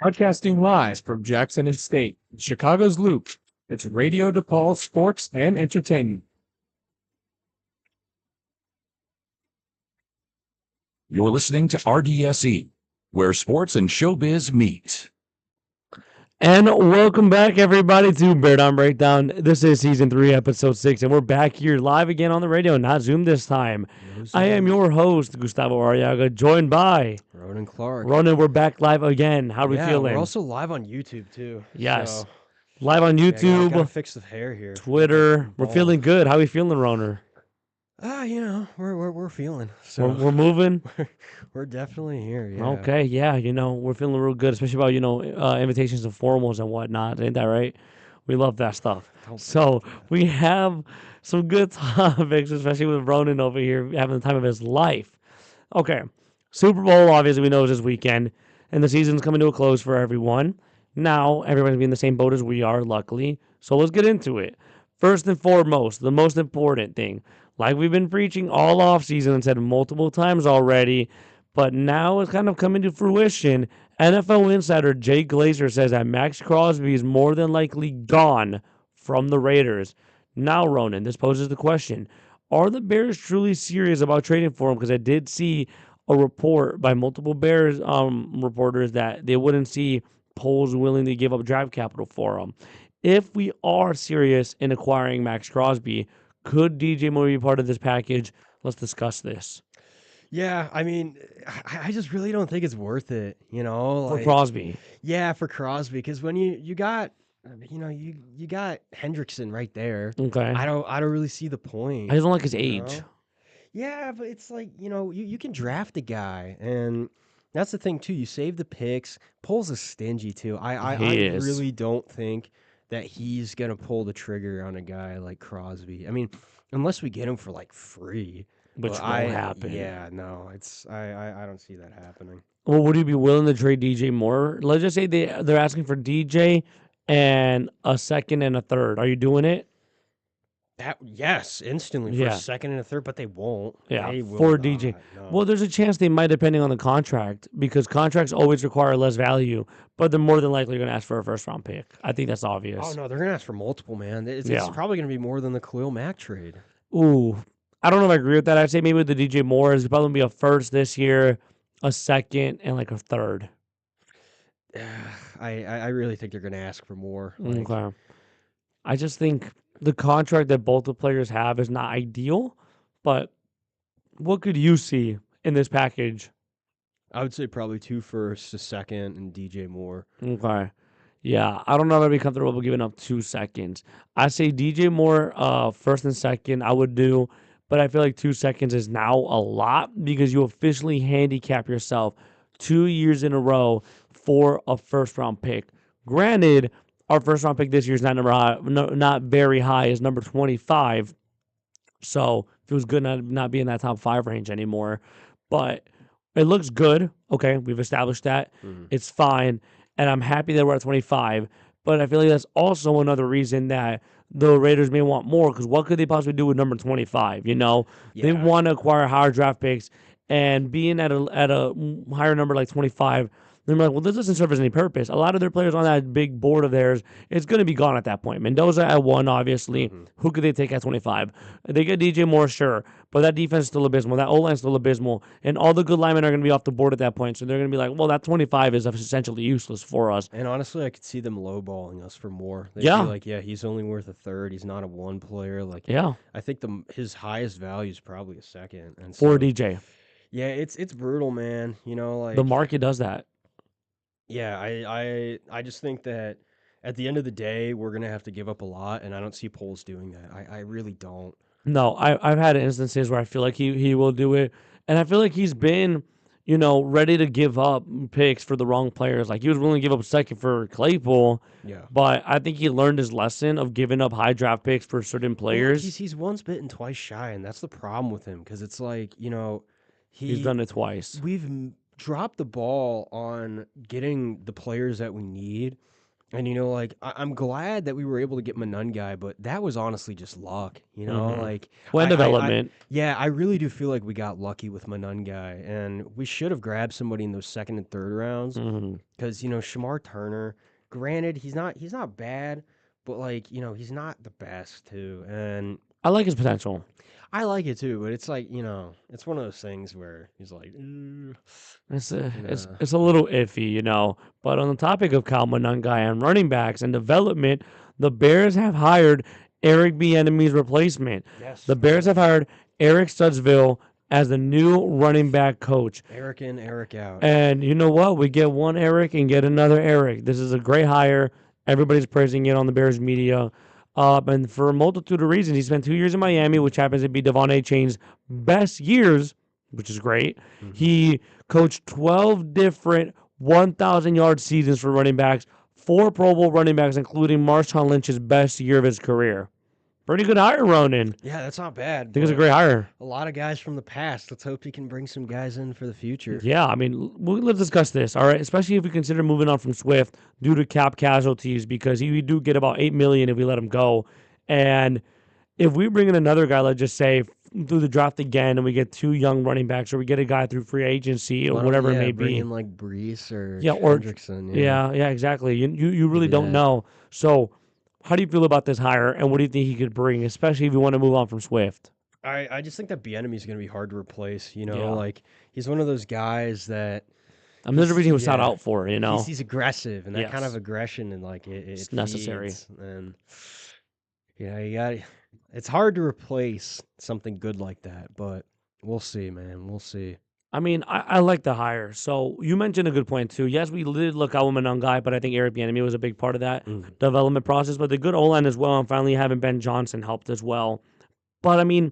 Broadcasting live from Jackson Estate, Chicago's Loop. It's Radio DePaul Sports and Entertainment. You're listening to RDSE, where sports and showbiz meet. And welcome back, everybody, to Bear Down Breakdown. This is Season 3, Episode 6, and we're back here live again on the radio, not Zoom this time. I am your host, Gustavo Arriaga, joined by Ronan Clark. Ronan. We're back live again. How are we feeling? We're also live on YouTube, too. Yes. So, Live on YouTube, gotta fix the hair here. Twitter. We're feeling good. How are we feeling, Ronan? We're feeling. So we're moving. We're definitely here. Yeah. Okay, yeah, we're feeling real good, especially about invitations and formals and whatnot. Ain't that right? We love that stuff. So we have some good topics, especially with Ronan over here having the time of his life. Okay, Super Bowl obviously we know is this weekend, and the season's coming to a close for everyone. Now everybody's be in the same boat as we are, luckily. So let's get into it. First and foremost, the most important thing, like we've been preaching all off season and said multiple times already, but now it's kind of coming to fruition. NFL insider Jay Glazer says that Max Crosby is more than likely gone from the Raiders. Now, Ronan, this poses the question: are the Bears truly serious about trading for him? Because I did see a report by multiple Bears reporters that they wouldn't see Poles willing to give up draft capital for him. If we are serious in acquiring Max Crosby, could DJ Moore be part of this package? Let's discuss this. Yeah, I mean, I just really don't think it's worth it, For Crosby. Yeah, for Crosby, because when you got, you got Hendrickson right there. Okay. I don't really see the point. I just don't like his age. know? Yeah, but it's like, you can draft a guy, and that's the thing too. You save the picks. Poles is stingy too. I is. really don't think that he's gonna pull the trigger on a guy like Crosby. I mean, unless we get him for like free. Which But won't happen. Yeah, no, I don't see that happening. Well, would you be willing to trade DJ Moore? Let's just say they're asking for DJ and a second and a third. Are you doing it? Yes, instantly for Yeah. a second and a third, but they won't. Yeah, They will for not, DJ. no. Well, there's a chance they might, depending on the contract, because contracts always require less value, but they're more than likely going to ask for a first-round pick. I think that's obvious. Oh no, they're gonna ask for multiple, man. It's Yeah. probably gonna be more than the Khalil Mack trade. Ooh, I don't know if I agree with that. I'd say maybe with the DJ Moore, it's probably going to be a first this year, a second, and like a third. I really think they're gonna ask for more. Like, Okay. I just think the contract that both the players have is not ideal, but what could you see in this package? I would say probably 2 firsts, a second, and DJ Moore. Okay. Yeah, I don't know if I'd be comfortable with giving up 2 seconds. I say DJ Moore, first and second, I would do, but I feel like 2 seconds is now a lot because you officially handicap yourself 2 years in a row for a first round pick. Granted, our first round pick this year is not not very high, is number 25. So it feels good not be in that top 5 range anymore. But it looks good. Okay, we've established that. It's fine. And I'm happy that we're at 25. But I feel like that's also another reason that the Raiders may want more, because what could they possibly do with number 25? They Yeah. want to acquire higher draft picks, and being at a higher number like 25, they're like, well, this doesn't serve as any purpose. A lot of their players on that big board of theirs, it's going to be gone at that point. Mendoza at 1, obviously. Who could they take at 25? They get DJ Moore, sure, but that defense is still abysmal. That O-line is still abysmal, and all the good linemen are going to be off the board at that point. So they're going to be like, well, that 25 is essentially useless for us. And honestly, I could see them lowballing us for more. They'd Yeah. be like, yeah, he's only worth a third. He's not a 1 player. Like, Yeah, I think his highest value is probably a second. And for so, DJ. yeah, it's brutal, man. Like The market does that. yeah, I just think that at the end of the day, we're gonna have to give up a lot, and I don't see Poles doing that. I really don't. No, I've had instances where I feel like he will do it, and I feel like he's been, ready to give up picks for the wrong players. Like he was willing to give up a second for Claypool, Yeah. but I think he learned his lesson of giving up high draft picks for certain Well, players. he's once bitten, twice shy, and that's the problem with him. Because it's like He's done it twice. we've dropped the ball on getting the players that we need And like I'm glad that we were able to get Manungai, but that was honestly just luck. Mhm. Like Well, and I, I, I development. yeah, I really do feel like we got lucky with Manungai, and we should have grabbed somebody in those second and third rounds Hmm. because Shamar Turner. Granted, he's not bad, but he's not the best too, and I like his potential. I like it too. But it's like it's one of those things where he's like, It's a, it's nah. it's a little iffy, you know. But on the topic of Kyle Monangai and running backs and development, the Bears have hired Eric Bieniemy's replacement. Yes, The Bears have hired Eric Studsville as the new running back coach. Eric in, Eric out. And you know what? We get one Eric and get another Eric. This is a great hire. Everybody's praising it on the Bears media. And for a multitude of reasons, he spent 2 years in Miami, which happens to be Devon A. Chain's best years, which is great. Mhm. He coached 12 different 1,000-yard seasons for running backs, 4 Pro Bowl running backs, including Marshawn Lynch's best year of his career. Pretty good hire, Ronan. Yeah, that's not bad. I think it's a but great hire. a lot of guys from the past. Let's hope he can bring some guys in for the future. Yeah, I mean, let's discuss this, all right? Especially if we consider moving on from Swift due to cap casualties, because we do get about $8 million if we let him go. And if we bring in another guy, let's just say through the draft again, and we get 2 young running backs, or we get a guy through free agency or Why don't- whatever it yeah, may bring be. in like Brees or Yeah, or- Hendrickson. Yeah, exactly. You really do don't that. know. So, how do you feel about this hire, and what do you think he could bring, especially if you want to move on from Swift? I just think that Bieniemy is going to be hard to replace. Yeah. Like he's one of those guys that I mean, there's a reason he was sought yeah. out for, you know? he's aggressive, and that kind Yes. of aggression and like It's it necessary. feeds, and you got it's hard to replace something good like that, but we'll see, man. We'll see. I mean, I like the hire. So you mentioned a good point too. Yes, we did look at Woman guy, but I think Eric Bieniemy was a big part of that development process. But the good O line as well, and finally having Ben Johnson helped as well. But I mean,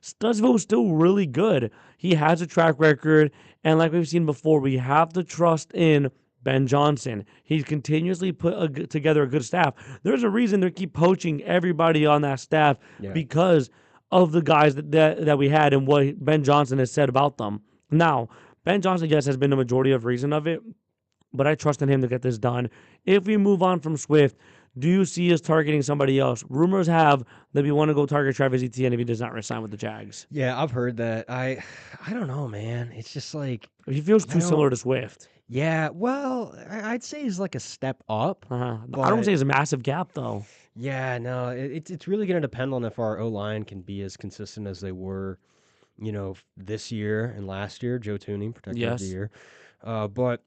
Studsville was still really good. He has a track record, and like we've seen before, we have to trust in Ben Johnson. He's continuously put together a good staff. There's a reason they keep poaching everybody on that staff Yeah. because of the guys that we had and what Ben Johnson has said about them. Now, Ben Johnson, yes, has been the majority of reason of it, but I trust in him to get this done. If we move on from Swift, do you see us targeting somebody else? Rumors have that we want to go target Travis Etienne if he does not resign with the Jags. Yeah, I've heard that. I don't know, man. It's just like, He feels I too don't- similar to Swift. yeah, well, I'd say he's like a step up. I don't But- say it's a massive gap though. Yeah, no, it's really going to depend on if our O line can be as consistent as they were, this year and last year. Joe Tooney, protector of the Yes. year. But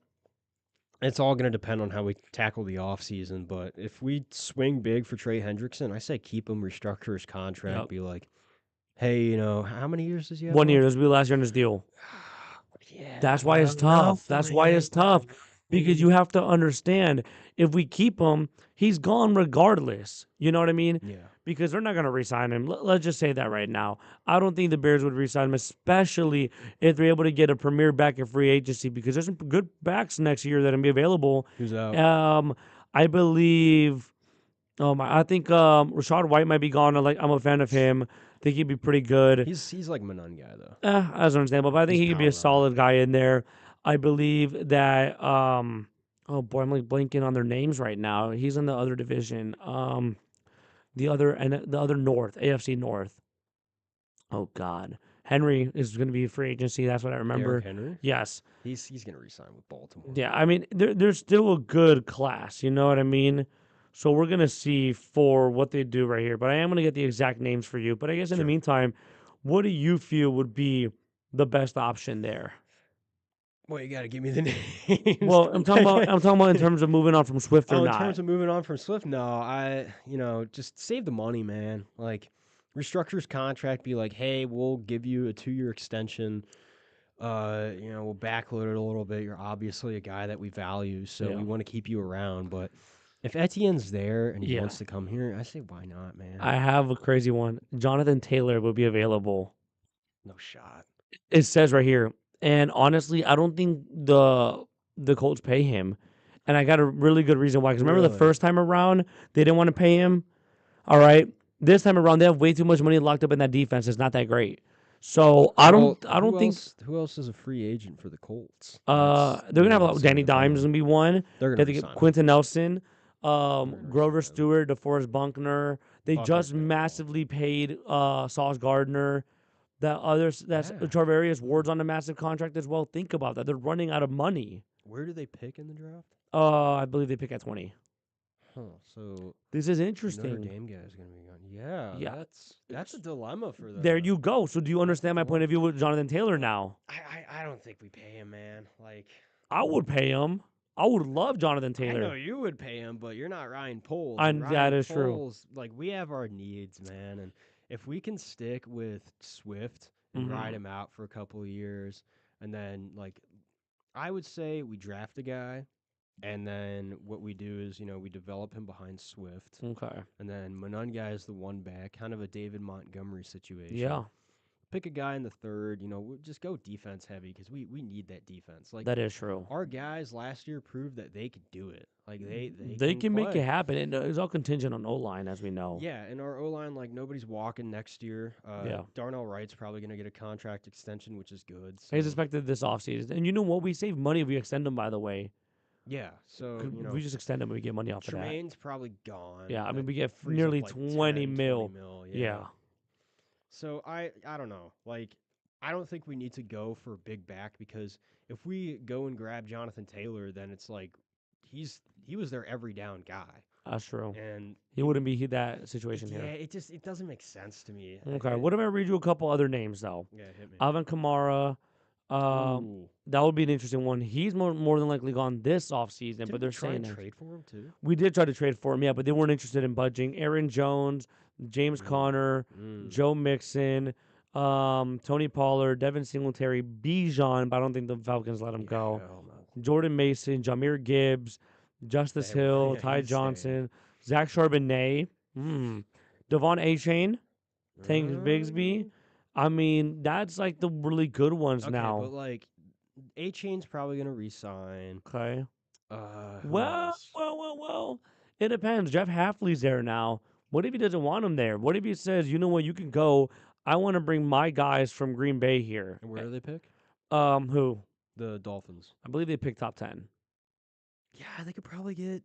it's all going to depend on how we tackle the offseason. But if we swing big for Trey Hendrickson, I say keep him, restructure his contract, Yep. be like, hey, how many years does he have? 1 year. left? This will be the last year in his deal. Yeah, That's why I it's don't know, tough. That's why man. it's tough. Because you have to understand, if we keep him, he's gone regardless. You know what I mean? Yeah. Because they're not going to re-sign him. Let's just say that right now. I don't think the Bears would re-sign him, especially if they're able to get a premier back in free agency, because there's some good backs next year that can be available. Who's out? I believe. I think Rashad White might be gone. I'm a fan of him. I think he'd be pretty good. He's like Manon guy though. As understandable, but I think He's he could be a power solid guy in there. I believe that. Oh boy, I'm like blanking on their names right now. He's in the other division. The other North, AFC North. Oh God, Henry is going to be a free agency. That's what I remember. Derrick Henry. Yes. He's gonna resign with Baltimore. Yeah. I mean, there's still a good class. You know what I mean? So we're gonna see for what they do right here. But I am gonna get the exact names for you. But I guess in the Sure. meantime, what do you feel would be the best option there? Well, you got to give me the names. Well, I'm talking about in terms of moving on from Swift or in not. terms of moving on from Swift, no, just save the money, man. Like, restructure his contract. Be like, hey, we'll give you a 2-year extension. We'll backload it a little bit. You're obviously a guy that we value, so Yeah. we want to keep you around. But if Etienne's there and he Yeah. wants to come here, I say, why not, man? I have a crazy one. Jonathan Taylor would be available. No shot. It says right here. And honestly, I don't think the Colts pay him. And I got a really good reason why. Because remember the Really? first time around, they didn't want to pay him. All right. This time around, they have way too much money locked up in that defense. It's not that great. So I don't think Who else is a free agent for the Colts? they're gonna have a lot. Danny Dimes is gonna be one. They're They gonna have to resign get Quentin Nelson. Grover man. Stewart, DeForest Buckner. They Buckner's just gonna ball. massively paid Sauce Gardner. That others that's Yeah. Charvarius Ward's on a massive contract as well. Think about that. They're running out of money. Where do they pick in the draft? I believe they pick at 20. Huh. So This is Notre interesting. Dame guy's gonna be gone. Yeah. Yeah. That's a dilemma for them. There you go. So do you understand my point of view with Jonathan Taylor now? I don't think we pay him, man. Like I would pay him. I would love Jonathan I know Taylor. you would pay him, but you're not Ryan Poles. And and that Ryan is true. Poles, like we have our needs, man, and if we can stick with Swift and ride Mhm. him out for a couple of years, and then like I would say we draft a guy, and then what we do is we develop him behind Swift, Okay. and then Monunga is the one back, kind of a David Montgomery situation. Yeah, Pick a guy in the third. We'll just go defense heavy because we need that defense. Like that is true. our guys last year proved that they could do it. Like They can make play. it happen, and it's all contingent on O line, as we know. Yeah, and our O line, like nobody's walking next year. Yeah. Darnell Wright's probably gonna get a contract extension, which is good. He's so- expected this offseason. And you know what? We save money if we extend him, by the way. Yeah, so 'Cause we just extend him and we get money off of that. Tremaine's probably gone. Yeah, I mean, That we get frees up, nearly like 20 10, mil. 20 Yeah. So I don't know. Like I don't think we need to go for a big back because if we go and grab Jonathan Taylor, then it's like he was their every down guy, That's true. and He wouldn't be that situation yeah, here. it doesn't make sense to me. Okay. What if I read you a couple other names, though? Yeah, hit me. Alvin Kamara. Ooh. That would be an interesting one. He's more than likely gone this offseason, Didn't but we they're try saying and that. trade for him too. We did try to trade for him, yeah, but they weren't interested in budging. Aaron Jones, James Conner, Joe Mixon, Tony Pollard, Devin Singletary, Bijan, but I don't think the Falcons let him go. Hell no. Jordan Mason, Jameer Gibbs, Justice Yeah, Hill, yeah, Ty he's staying. Johnson, Zach Charbonnet, Devon A-Chain, Tank Bigsby. I mean, that's like the really good ones Okay, now. but like A Chain's probably gonna resign. Okay. Who Well, else? well. It depends. Jeff Halfley's there now. What if he doesn't want him there? What if he says, you know what, you can go. I want to bring my guys from Green Bay here. And where do they pick? Who? The Dolphins. I believe they picked top 10. Yeah, they could probably get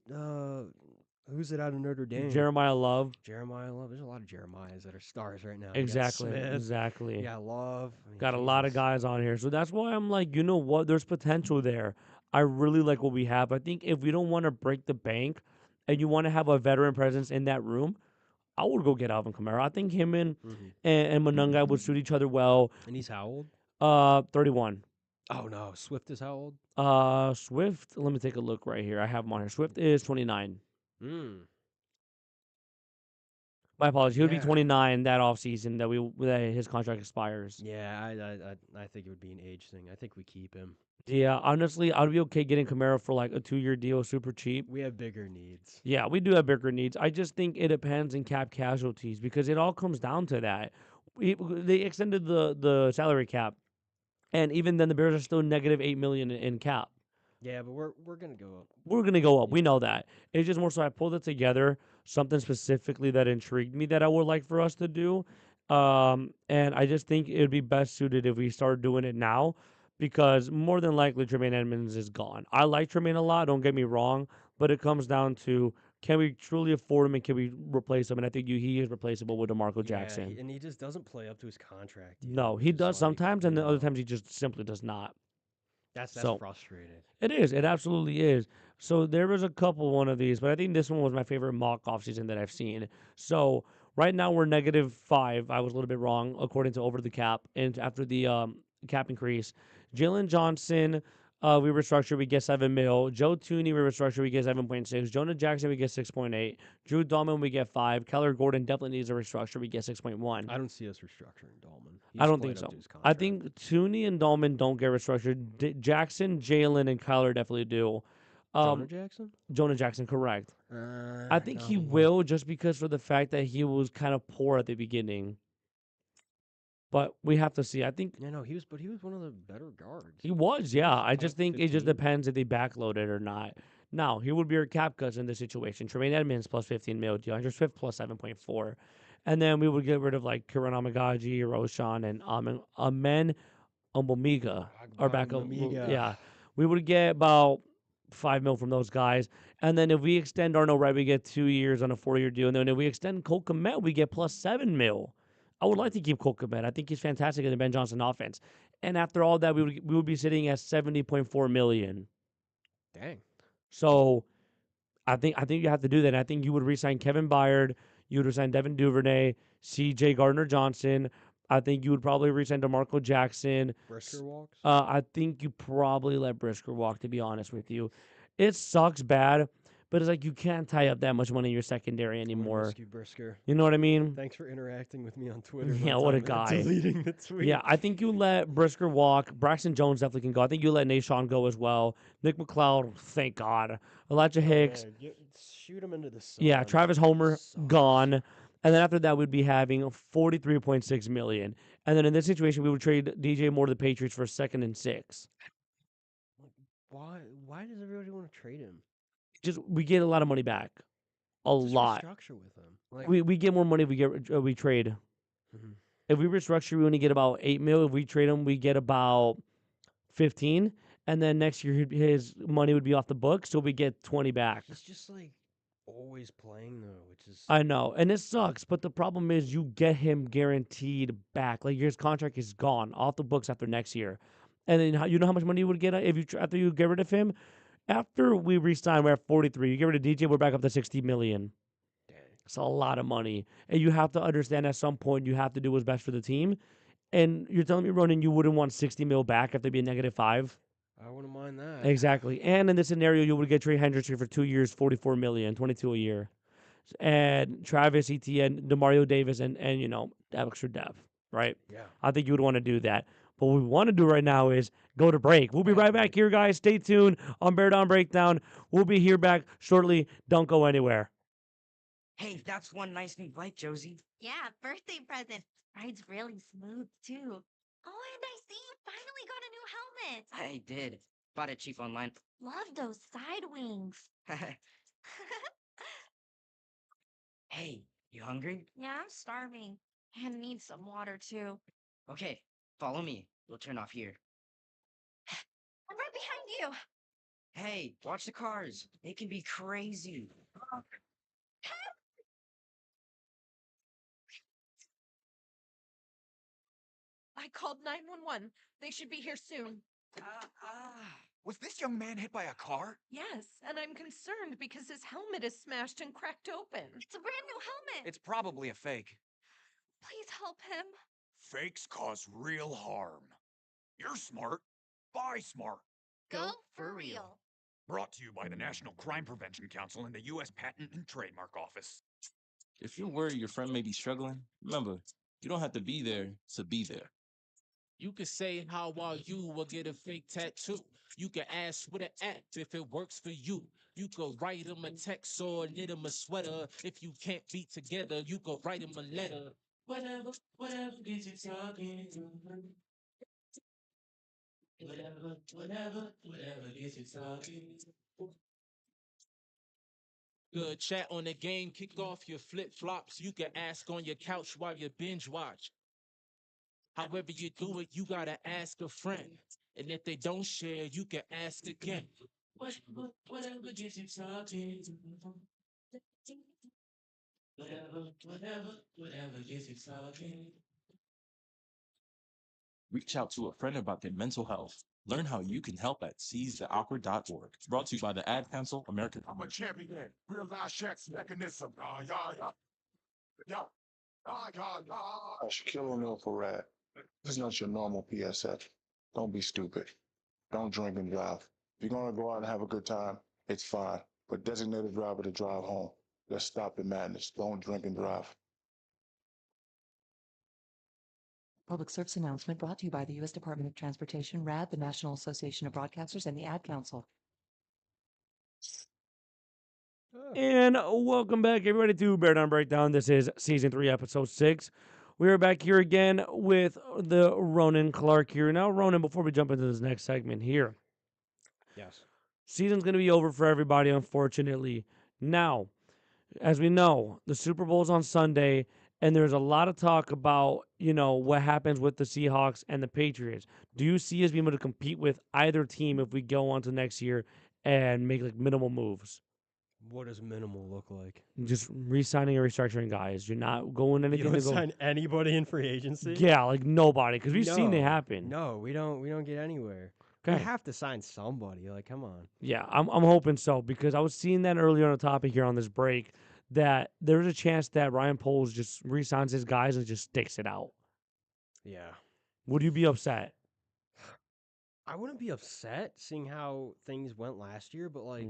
who's it out of Notre Dame? Jeremiah Love. Jeremiah Love. There's a lot of Jeremiahs that are stars right now. You got Exactly. Smith, Exactly. you got Love. I mean, Got a lot of Jesus. guys on here. So that's why I'm like, you know what? There's potential there. I really like what we have. I think if we don't want to break the bank and you want to have a veteran presence in that room, I would go get Alvin Kamara. I think him and Monunga would suit each other well. And he's how old? 31. Oh no, Swift is how old? Swift, let me take a look right here. I have him on here. Swift is 29. My apologies. He would be Yeah. 29 that offseason that his contract expires. Yeah, I think it would be an age thing. I think we keep him. Yeah, honestly, I'd be okay getting Kamara for like a 2-year deal, super cheap. We have bigger needs. Yeah, we do have bigger needs. I just think it depends in cap casualties because it all comes down to that. They extended the salary cap, and even then the Bears are still negative $8 million in cap. Yeah, but we're gonna go up. We're gonna go up. We know that. It's just more so I pulled it together, something specifically that intrigued me that I would like for us to do. And I just think it would be best suited if we start doing it now because more than likely Tremaine Edmonds is gone. I like Tremaine a lot, don't get me wrong, but it comes down to can we truly afford him and can we replace him? And I think he is replaceable with DeMarco Jackson. And he just doesn't play up to his contract. either, No, which he is does like, sometimes, and you then other know, times he just simply does not. That's so- frustrating. It is. It absolutely is. So there was a couple one of these, but I think this one was my favorite mock offseason that I've seen. So right now we're -5. I was a little bit wrong according to over the cap and after the cap increase. Jalen Johnson, we restructured, we get 7 mil. Joe Tooney, we restructured, we get 7.6. Jonah Jackson, we get 6.8. Drew Dahlman, we get 5. Keller Gordon definitely needs a restructure, we get 6.1. I don't see us restructuring Dahlman. I don't think He's playing up so. to his I contract. think Tooney and Dahlman don't get restructured. Jackson, Jalen, and Kyler definitely do. Jonah Jackson. Jonah Jackson, correct. I think no, he won't. will just because for the fact that he was kind of poor at the beginning. But we have to see. I think Yeah, no, he was one of the better guards. he was, yeah. I just top think it just 15. depends if they backload it or not. Now, he would be our cap cuts in this situation. Tremaine Edmonds plus 15 mil, DeAndre Swift plus 7.4. And then we would get rid of like Kiran Amagaji, Roshan, and Amen Umbamiga. Our backup. Umbamiga. Yeah. We would get about 5 mil from those guys. And then if we extend Arno Wright, we get 2 years on a 4-year deal. And then if we extend Cole Kmet, we get plus 7 mil. I would like to keep Cole Kmet. I think he's fantastic in the Ben Johnson offense. And after all that, we would be sitting at 70.4 million. Dang. So I think you have to do that. And I think you would resign Kevin Byard, you would resign Devin Duvernay, CJ Gardner Johnson. I think you would probably resign DeMarco Jackson. Brisker walks. I think you probably let Brisker walk, to be honest with you. It sucks bad, but it's like you can't tie up that much money in your secondary I anymore. miss you, Brisker. You know what I mean? Thanks for interacting with me on Twitter. Yeah, one what a time and guy. Deleting the tweet. Yeah, I think you let Brisker walk. Braxton Jones definitely can go. I think you let Nashawn go as well. Nick McLeod, thank God. Elijah Hicks. Man, shoot him into the sun. Yeah, Travis Homer, Sucks. gone. And then after that, we'd be having $43.6 million. And then in this situation, we would trade DJ Moore to the Patriots for 2nd and 6. Why? Why does everybody want to trade him? Just we get a lot of money back, a Just lot. restructure with him. Like, We get more money if we trade. Mhm. If we restructure, we only get about 8 mil. If we trade him, we get about 15. And then next year, his money would be off the books, so we get 20 back. he's just like always playing though, which is I know, and it sucks. But the problem is, you get him guaranteed back. Like his contract is gone off the books after next year. And then you know how much money you would get if you after you get rid of him. After we re-sign, we're at 43. You get rid of DJ, we're back up to 60 million. dang. It's a lot of money. And you have to understand at some point you have to do what's best for the team. And you're telling me, Ronan, you wouldn't want 60 mil back if they'd be a -5? I wouldn't mind that. Exactly. And in this scenario, you would get Trey Hendrickson for 2 years, 44 million, 22 a year. And Travis Etienne, Demario Davis, and you know, extra depth, right? Yeah. I think you would want to do that. But what we want to do right now is go to break. We'll be right back here, guys. Stay tuned on Bear Down Breakdown. We'll be here back shortly. Don't go anywhere. Hey, that's one nice new bike, Josie. Yeah, birthday present. Ride's really smooth too. Oh, and I see you finally got a new helmet. I did. Bought it cheap online. Love those side wings. Hey, you hungry? Yeah, I'm starving and need some water too. Okay, follow me. We'll turn off here. I'm right behind you. Hey, watch the cars. They can be crazy. I called 911. They should be here soon. Was this young man hit by a car? Yes, and I'm concerned because his helmet is smashed and cracked open. It's a brand new helmet. It's probably a fake. Please help him. Fakes cause real harm. You're smart. Buy smart. Go for real. Brought to you by the National Crime Prevention Council and the U.S. Patent and Trademark Office. If you're worried your friend may be struggling, remember, you don't have to be there to be there. You can say how are you or get a fake tattoo. You can ask with an app if it works for you. You could write them a text or knit them a sweater. If you can't be together, you could write them a letter. Whatever gets you talking. Whatever gets you talking. Good chat on the game, kick off your flip-flops. You can ask on your couch while you binge watch. However you do it, you gotta ask a friend. And if they don't share, you can ask again. Whatever gets you talking. Whatever gets you talking. Reach out to a friend about their mental health. Learn how you can help at seizetheawkward.org. Brought to you by the Ad Council, American. I'm a champion. Real life checks mechanism. Yeah. Shaquille O'Neal for Rad. This is not your normal PSF. Don't be stupid. Don't drink and drive. If you're gonna go out and have a good time, it's fine. But designate a driver to drive home. Let's stop the madness. Don't drink and drive. Public service announcement brought to you by the U.S. Department of Transportation, RAD, the National Association of Broadcasters, and the Ad Council. And welcome back, everybody, to Bear Down Breakdown. This is Season 3, Episode 6. We are back here again with the Ronan Clark here. Now, Ronan, before we jump into this next segment here. Yes. Season's going to be over for everybody, unfortunately. Now, as we know, the Super Bowl's on Sunday, and there's a lot of talk about, you know, what happens with the Seahawks and the Patriots. Do you see us being able to compete with either team if we go on to next year and make like minimal moves. What does minimal look like? Just re-signing or restructuring guys. You're not going You anything don't to go. sign anybody in free agency? Yeah, like nobody, because we've seen it happen. No, we don't get anywhere. We Okay. have to sign somebody. Like, come on. Yeah, I'm hoping so because I was seeing that earlier on the topic here on this break that there's a chance that Ryan Poles just re-signs his guys and just sticks it out. Yeah. Would you be upset? I wouldn't be upset seeing how things went last year, but like,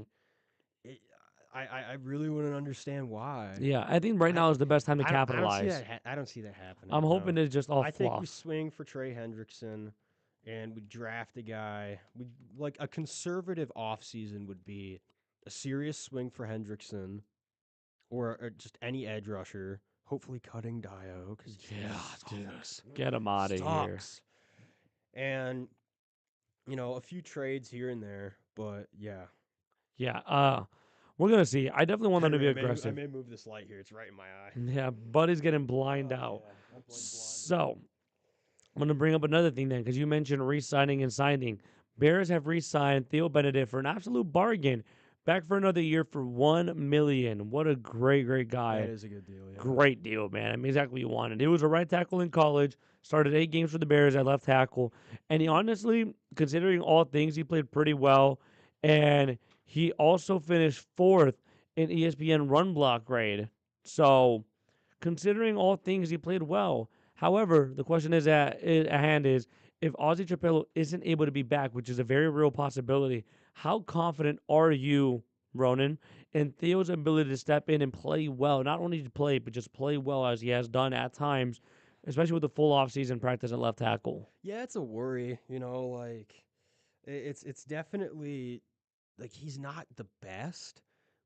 I really wouldn't understand why. Yeah, I think right now is the best time to capitalize. I don't see that happening. I'm hoping no. it's just all I think we fluff. swing for Trey Hendrickson, and we draft a guy. We like a conservative offseason would be a serious swing for Hendrickson, or just any edge rusher. Hopefully, cutting Dio because Get him out of here. And a few trades here and there, but yeah. Yeah, we're gonna see. I definitely want them to be Henry, aggressive. I may move this light here. It's right in my eye. Yeah, Buddy's getting blind out. So, I'm going to bring up another thing then, because you mentioned re-signing and signing. Bears have re-signed Theo Benedict for an absolute bargain. Back for another year for $1 million. What a great, great guy. That is a good deal, yeah. Great deal, man. I mean, exactly what you wanted. He was a right tackle in college, started 8 games for the Bears at left tackle. And he honestly, considering all things, he played pretty well. And he also finished 4th in ESPN run block grade. So, considering all things, he played well. However, the question is at hand is, if Ozzy Trapello isn't able to be back, which is a very real possibility, how confident are you, Ronan, in Theo's ability to step in and play well? Not only to play, but just play well as he has done at times, especially with the full offseason practice at left tackle. Yeah, it's a worry. Like it's definitely like he's not the best,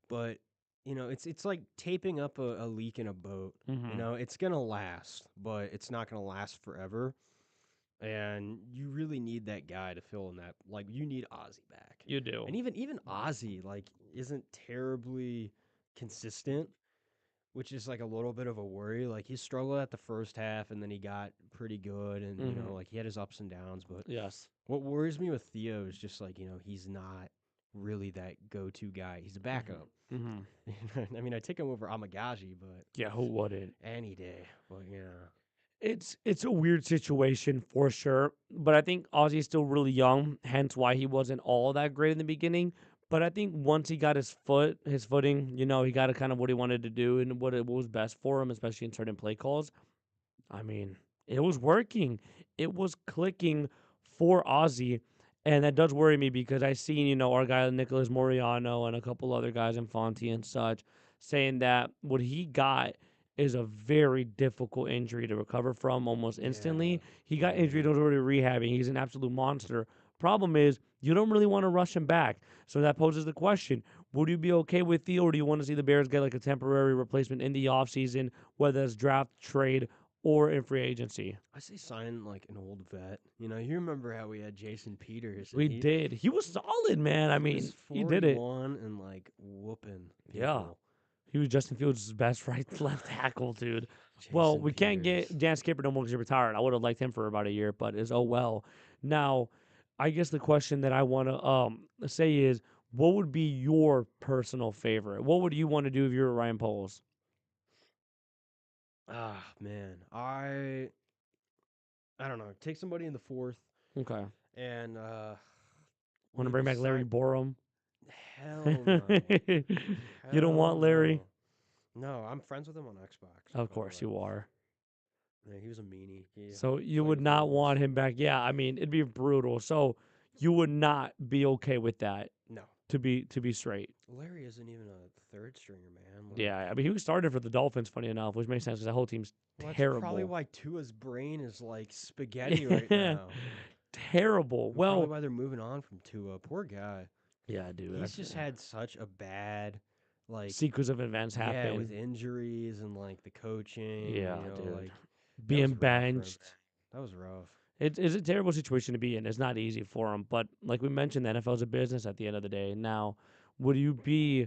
but it's like taping up a leak in a boat. Mhm. It's gonna last, but it's not gonna last forever. And you really need that guy to fill in that. Like, you need Ozzy back. You do. And even Ozzy like isn't terribly consistent, which is like a little bit of a worry. Like, he struggled at the first half, and then he got pretty good, and Mhm. like he had his ups and downs. But Yes. what worries me with Theo is just like he's not really that go-to guy. He's a backup. Mhm. I mean, I take him over Amagaji, but Yeah, who wouldn't? any day. But yeah. It's a weird situation for sure, but I think Ozzy's still really young, hence why he wasn't all that great in the beginning. But I think once he got his footing, he got a kind of what he wanted to do and what was best for him, especially in certain play calls. I mean, it was working. It was clicking for Ozzy, and that does worry me because I seen, our guy Nicholas Moriano and a couple other guys in Fonte and such saying that what he got is a very difficult injury to recover from almost instantly. He got injured, was already rehabbing. He's an absolute monster. Problem is, you don't really want to rush him back. So that poses the question, would you be okay with Theo, or do you want to see the Bears get like a temporary replacement in the offseason, whether it's draft, trade, or in free agency? I say sign like an old vet. You remember how we had Jason Peters. and We did. He was solid, man. I mean, was he did it. 41 and like whooping Yeah. people. He was Justin Fields' best left tackle, dude. Well, we can't get Dan Skipper no more because he retired. I would have liked him for about a year, but it's oh well. Now, I guess the question that I want to say is, what would be your personal favorite? What would you want to do if you were Ryan Poles? Ah, man. I don't know. Take somebody in the 4th Okay. and Want to bring back Larry Borum? Hell no. You don't want Hell Larry? No, I'm friends with him on Xbox. Of course you are. Yeah, he was a meanie. So you would not want him back. Yeah, I mean, it'd be brutal. So you would not be okay with that. No. To be straight. Larry isn't even a third stringer, man. Yeah, I mean, he was started for the Dolphins, funny enough, which makes sense because that whole team's That's terrible. probably why Tua's brain is like spaghetti right now. Terrible. And Well, probably why they're moving on from Tua. Poor guy. Yeah, dude. He's just had such a bad sequence of events Yeah, happen. with injuries and like the coaching. Yeah, dude. dude. Being benched. That was rough. It's a terrible situation to be in. It's not easy for him. But like we mentioned, the NFL is a business at the end of the day. Now, would you be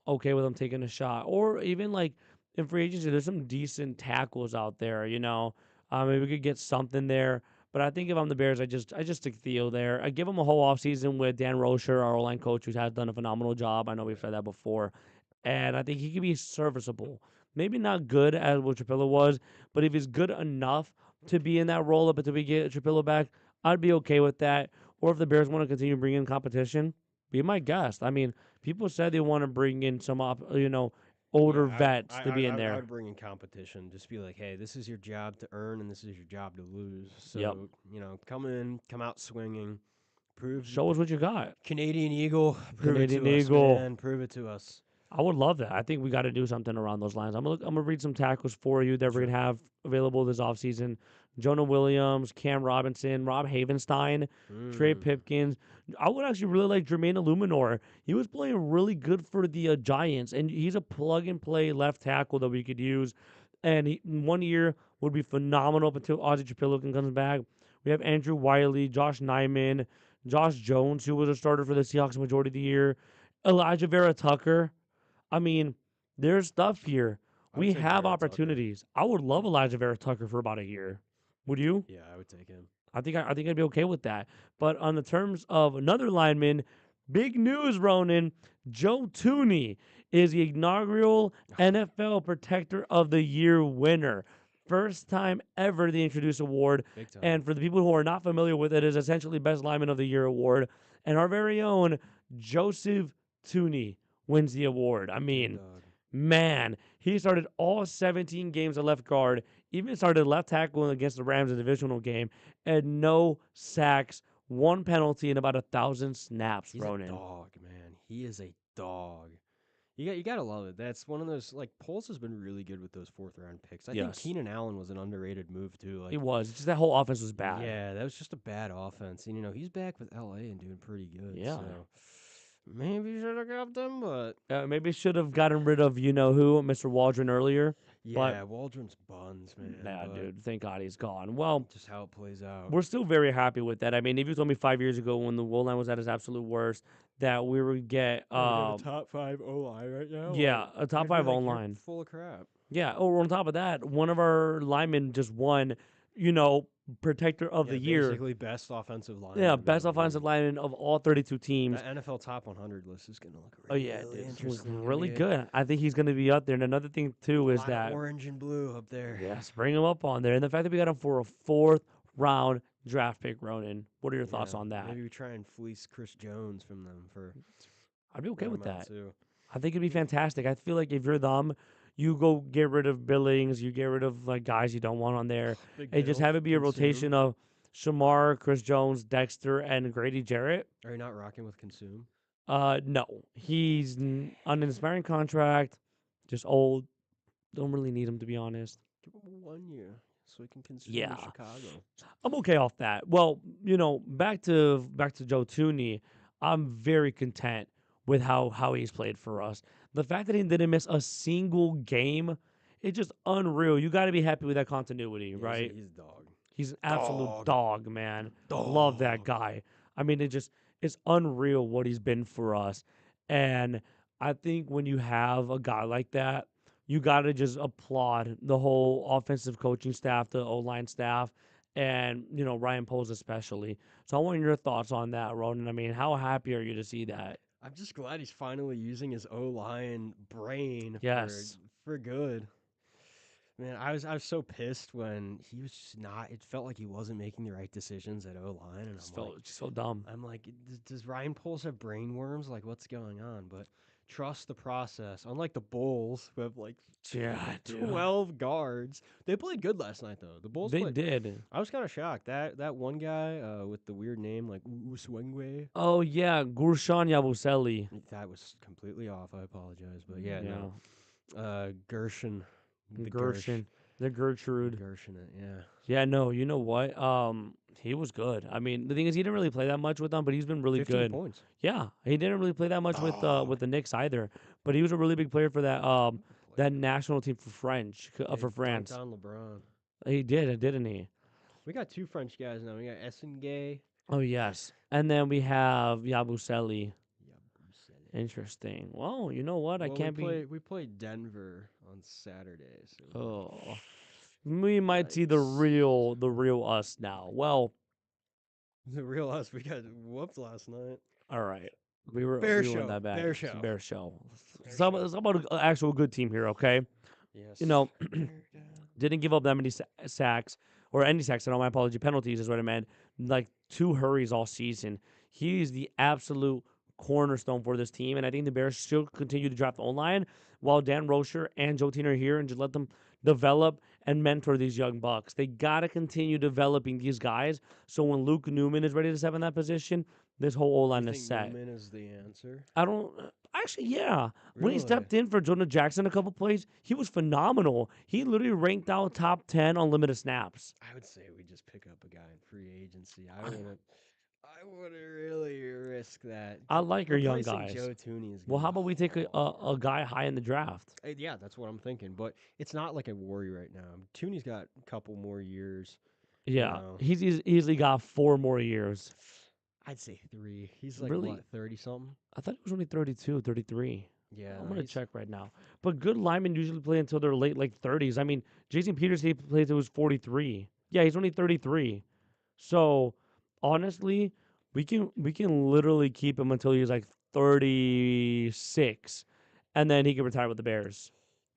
okay with him taking a shot? Or even like in free agency, there's some decent tackles out there, Maybe we could get something there. But I think if I'm the Bears, I just stick Theo there. I give him a whole offseason with Dan Rocher, our O-line coach, who has done a phenomenal job. I know we've said that before. And I think he could be serviceable. Maybe not good as what Trapillo was, but if he's good enough to be in that role up until we get Trapillo back, I'd be okay with that. Or if the Bears want to continue bringing competition, be my guest. I mean, people said they want to bring in some, older vets to be in I there. would bring in competition. Just be like, hey, this is your job to earn, and this is your job to lose. So Yep. come in, come out swinging, prove. Show us what you got. Canadian Eagle, prove Canadian it to Eagle. us, man. Prove it to us. I would love that. I think we got to do something around those lines. I'm gonna read some tackles for you that we're gonna have available this offseason. Jonah Williams, Cam Robinson, Rob Havenstein, Trey Pipkins. I would actually really like Jermaine Illuminor. He was playing really good for the Giants, and he's a plug and play left tackle that we could use. And 1 year would be phenomenal up until Ozzie Trapillo comes back. We have Andrew Wiley, Josh Nyman, Josh Jones, who was a starter for the Seahawks majority of the year, Elijah Vera Tucker. I mean, there's stuff here. I would We take have Vera opportunities. I would love Elijah Vera Tucker for about a year. Would you? Yeah, I would take him. I think I'd be okay with that. But on the terms of another lineman, big news, Ronan. Joe Tooney is the inaugural NFL Protector of the Year winner. First time ever they introduce award. Big time. And for the people who are not familiar with it, is essentially Best Lineman of the Year award. And our very own Joseph Tooney wins the award. I mean, man, he started all 17 games at left guard, even started left tackle against the Rams in the divisional game, and no sacks, one penalty, and about 1,000 snaps. He's Ronan. a dog, man. He is a dog. You gotta love it. That's one of those Poles has been really good with those 4th-round picks. I think Yes. Keenan Allen was an underrated move too. Like He was. Just that whole offense was bad. Yeah, that was just a bad offense. And he's back with LA and doing pretty good. Yeah. So maybe you should have kept him, but Maybe should have gotten rid of who, Mr. Waldron earlier. yeah, Waldron's buns, man. Nah, but dude. Thank God he's gone. Well, just how it plays out. we're still very happy with that. I mean, if you told me 5 years ago when the goal line was at its absolute worst that we would get top 5 O-line right now. yeah, a top 5 you're O-line. full of crap. Yeah. Oh, on top of that, one of our linemen just won, protector of the year. Basically, best offensive line. Yeah, best offensive lineman of all 32 teams. The NFL top 100 list is gonna look Oh really yeah, dude, it's interesting. really good. I think he's going to be up there. And another thing too is Lot of that orange and blue up there. yes, bring him up on there, and the fact that we got him for a 4th round draft pick, Ronan. What are your thoughts Yeah, on that? Maybe we try and fleece Chris Jones from them for. I'd be okay with that. Too. I think it'd be fantastic. I feel like if you're them, you go get rid of Billings, you get rid of guys you don't want on there, Big and just Bill, have it be a Consume. rotation of Shamar, Chris Jones, Dexter, and Grady Jarrett. Are you not rocking with Consume? No, he's on an expiring contract, just old. Don't really need him to be honest. Give him 1 year so he can consume Yeah. Chicago. I'm okay off that. Well, back to Joe Tooney, I'm very content with how he's played for us. The fact that he didn't miss a single game, it's just unreal. You got to be happy with that continuity, right? He's a dog. He's an absolute dog, man. Love that guy. I mean, it's unreal what he's been for us. And I think when you have a guy like that, you got to just applaud the whole offensive coaching staff, the O-line staff, and, Ryan Poles especially. So I want your thoughts on that, Ronan. I mean, how happy are you to see that? I'm just glad he's finally using his O-line brain Yes. for good. Man, I was so pissed when he was just not. It felt like he wasn't making the right decisions at O-line, and Just felt so dumb. I'm like, does Ryan Poles have brain worms? Like, what's going on? But trust the process. Unlike the Bulls, who have Yeah, dude. 12 guards, they played good last night though. The Bulls They played. did. I was kind of shocked that one guy with the weird name like Uswengwe. Oh, yeah, Gurshan Yabusele. That was completely off. I apologize, but yeah, Yeah. no. Gershon. Gershon. The Gertrude. Gershon, yeah. Yeah, no, you know what? He was good. I mean, the thing is, he didn't really play that much with them, but he's been really 15 good. points. Yeah, he didn't really play that much with the Knicks either, but he was a really big player for that national team for for France. On LeBron. He did, didn't he? We got 2 French guys now. We got Essengay. Oh yes, and then we have Yabusele. Interesting. Well, you know what? I can't be. We played Denver on Saturday. So Oh, We might see the real us now. Well, The real us, we got whooped last night. all right. We were Bear we were in show, that bad. bear It's a show. bear show. Bear Some show. about an actual good team here, okay? Yes. You know, Bear down. didn't give up that many sacks or any sacks. My apology. Penalties is what I meant. Like 2 hurries all season. He's the absolute cornerstone for this team, and I think the Bears should continue to draft online while Dan Rocher and Joe Teen are here, and just let them develop and mentor these young bucks. They gotta continue developing these guys, so when Luke Newman is ready to step in that position, this whole O You line is think set. Newman is the answer? I don't actually, yeah. When he Really? stepped in for Jonah Jackson a couple plays, he was phenomenal. He literally ranked out top 10 on limited snaps. I would say we just pick up a guy in free agency. I wouldn't really risk that. I like your young Replacing guys. Joe Tooney is Well, gonna how be about we take a guy high in the draft? Yeah, that's what I'm thinking. But it's not like a worry right now. Tooney's got a couple more years. Yeah, know. he's easily got 4 more years. I'd say 3. He's like Really? what, 30 something? I thought he was only 32, 33. Yeah, I'm gonna he's- check right now. But good linemen usually play until their late 30s. I mean, Jason Peters he played till he was 43. Yeah, he's only 33. So honestly, we can literally keep him until he's like 36, and then he can retire with the Bears.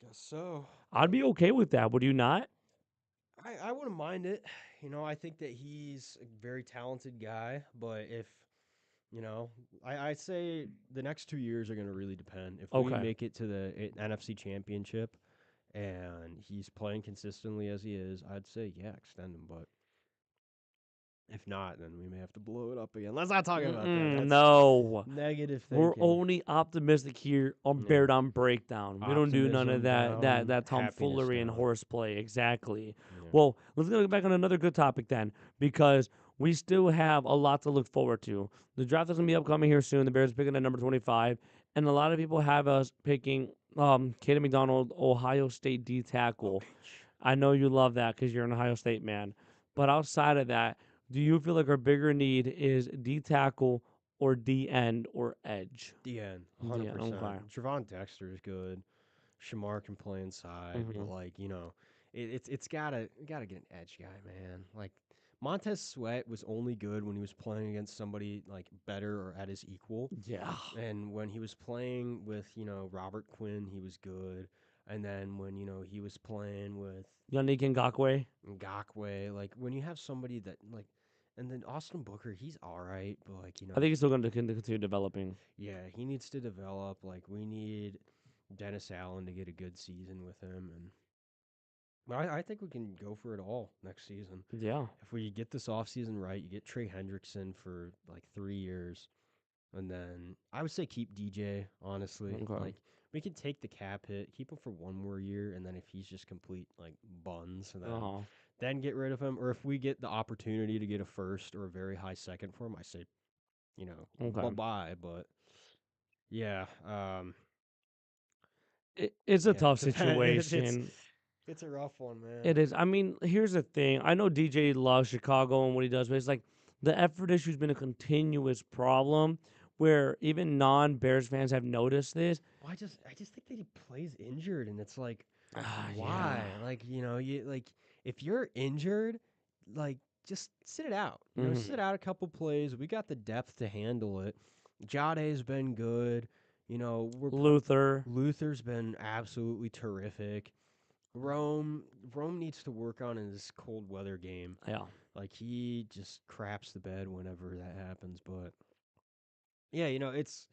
Guess so. I'd be okay with that. Would you not? I wouldn't mind it. You know, I think that he's a very talented guy, but if I'd say the next 2 years are going to really depend. If we Okay. make it to the NFC Championship and he's playing consistently as he is, I'd say yeah, extend him. But if not, then we may have to blow it up again. Let's not talk about that. That's No. negative We're thinking. only optimistic here on Yeah. Bear Down Breakdown. We don't do none of Optimism that down, tomfoolery and happiness down. horseplay. Exactly. Yeah. Well, let's go back on another good topic then, because we still have a lot to look forward to. The draft is gonna be upcoming here soon. The Bears picking at number 25, and a lot of people have us picking Caden McDonald, Ohio State D tackle. I know you love that because you're an Ohio State man. But outside of that, do you feel like our bigger need is D tackle or D end or edge? DN, Yeah, 100%. okay. Trevon Dexter is good. Shamar can play inside, but Mhm. like it's gotta get an edge guy, man. Like Montez Sweat was only good when he was playing against somebody like better or at his equal. Yeah. And when he was playing with Robert Quinn, he was good. And then when he was playing with Yannick Ngakoue. Ngakoue, like when you have somebody that like, and then Austin Booker, he's all right, but like I think he's still going to continue developing. yeah, he needs to develop. Like we need Dennis Allen to get a good season with him, and I think we can go for it all next season. Yeah. If we get this offseason right, you get Trey Hendrickson for like 3 years, and then I would say keep DJ. Honestly, Okay. like we can take the cap hit, keep him for 1 more year, and then if he's just complete like buns, then get rid of him. Or if we get the opportunity to get a first or a very high second for him, I say, Okay. bye bye. But yeah, It's a yeah, tough it's- situation. It's a rough one, man. It is. I mean, here's the thing. I know DJ loves Chicago and what he does, but it's like the effort issue's been a continuous problem where even non-Bears fans have noticed this. Well, I just think that he plays injured, and it's like, Ah, why? yeah. Like you like if you're injured, like just sit it out. Mhm. Sit out a couple plays. We got the depth to handle it. Jade's been good. Luther's been absolutely terrific. Rome needs to work on his cold weather game. Yeah. Like he just craps the bed whenever that happens. But yeah, it's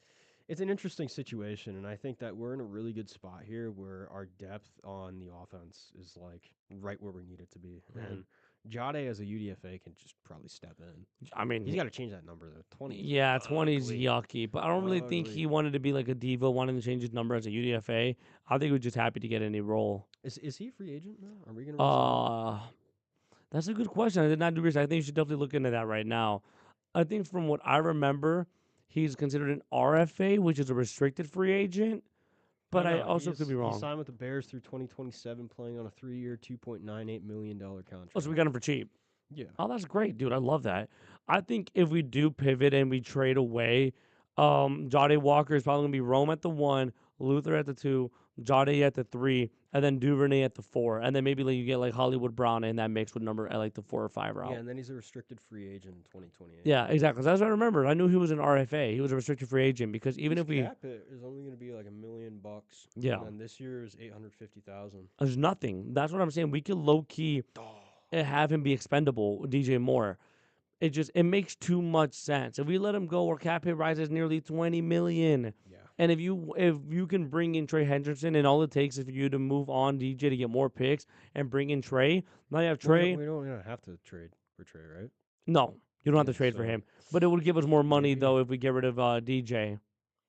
an interesting situation, and I think that we're in a really good spot here where our depth on the offense is like right where we need it to be. Mhm. And Jade as a UDFA can just probably step in. I mean, he's got to change that number though. 20. is Yeah, 20's ugly. yucky, but I don't really think Ugly. he wanted to be like a diva, wanted to change his number as a UDFA. I think he was just happy to get any role. Is he a free agent now? Are we gonna? That's a good question. I did not do research. I think you should definitely look into that right now. I think from what I remember, he's considered an RFA, which is a restricted free agent. But I also could be He wrong. signed with the Bears through 2027, playing on a 3-year, $2.98 million contract. Oh, so we got him for cheap. Yeah. Oh, that's great, dude. I love that. I think if we do pivot and we trade away, Jade Walker is probably gonna be Rome at the 1, Luther at the 2, Jade at the 3, and then Duvernay at the 4, and then maybe like you get like Hollywood Brown in that mix with number at like the 4 or 5 route. Yeah, and then he's a restricted free agent in 2028. Yeah, exactly. So that's what I remembered. I knew he was an RFA. He was a restricted free agent because even if we cap hit is only going to be like $1 million. Yeah. And then this year is 850,000. there's nothing. That's what I'm saying. We could low key have him be expendable, DJ Moore. It makes too much sense. If we let him go, our cap hit rises nearly 20 million. Yeah. And if you can bring in Trey Hendrickson, and all it takes is for you to move on DJ to get more picks and bring in Trey. Now you have Trey. We don't have to trade for Trey, right? No, you don't have to Yeah, trade for so him. But it would give us more money maybe. though if we get rid of DJ.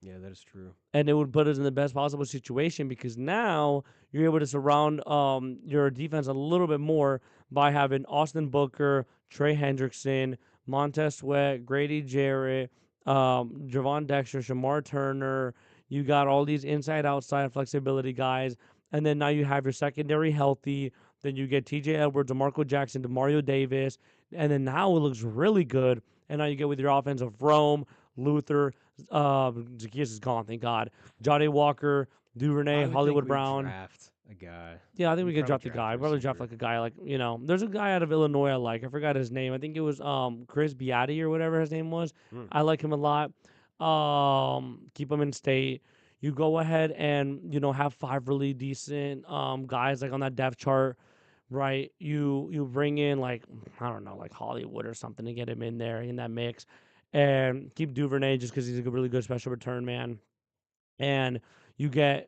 Yeah, that is true. And it would put us in the best possible situation because now you're able to surround your defense a little bit more by having Austin Booker, Trey Hendrickson, Montez Sweat, Grady Jarrett, Javon Dexter, Shamar Turner. You got all these inside-outside flexibility guys. And then now you have your secondary healthy. Then you get TJ Edwards, DeMarco Jackson, DeMario Davis. And then now it looks really good. And now you get with your offense of Rome, Luther, Zacchaeus is gone, thank God. Johnny Walker, I Duvernay, would Hollywood think we'd Brown. draft a guy. Yeah, I think we could probably drop the guy. a Probably draft receiver. like a guy like, there's a guy out of Illinois I like. I forgot his name. I think it was Chris Beatti or whatever his name was. I like him a lot. Keep him in state. You go ahead and, have 5 really decent guys like on that depth chart, right? You bring in like, I don't know, like Hollywood or something to get him in there in that mix. And keep Duvernay just because he's a really good special return man. And you get,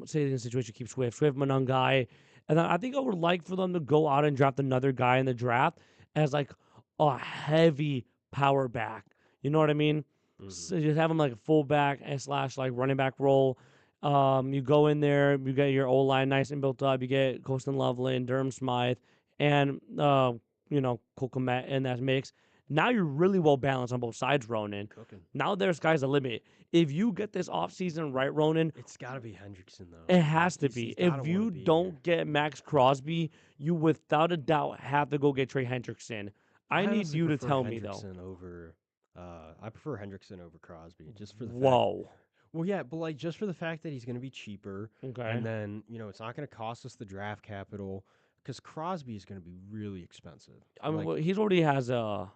say in a situation, keep Swift Monungai. And then I think I would like for them to go out and draft another guy in the draft as like a heavy power back. You know what I mean? So just have him like a fullback and / like running back role. You go in there, you get your O line nice and built up. You get Colston Loveland, Durham Smythe, and Cole Kmet in that mix. Now you're really well balanced on both sides, Ronan. Cooking. Now there's sky's the limit. If you get this offseason right, Ronan, It's got to be Hendrickson, though. it has to He's- be. he's gotta If wanna you be don't here. get Max Crosby, you without a doubt have to go get Trey Hendrickson. I need honestly you to prefer tell me though. Hendrickson over, I prefer Hendrickson over Crosby, just for the fact. Whoa. Well, yeah, but like just for the fact that he's going to be cheaper, Okay. and then it's not going to cost us the draft capital because Crosby is going to be really expensive. I mean, Like, well, he's already has a,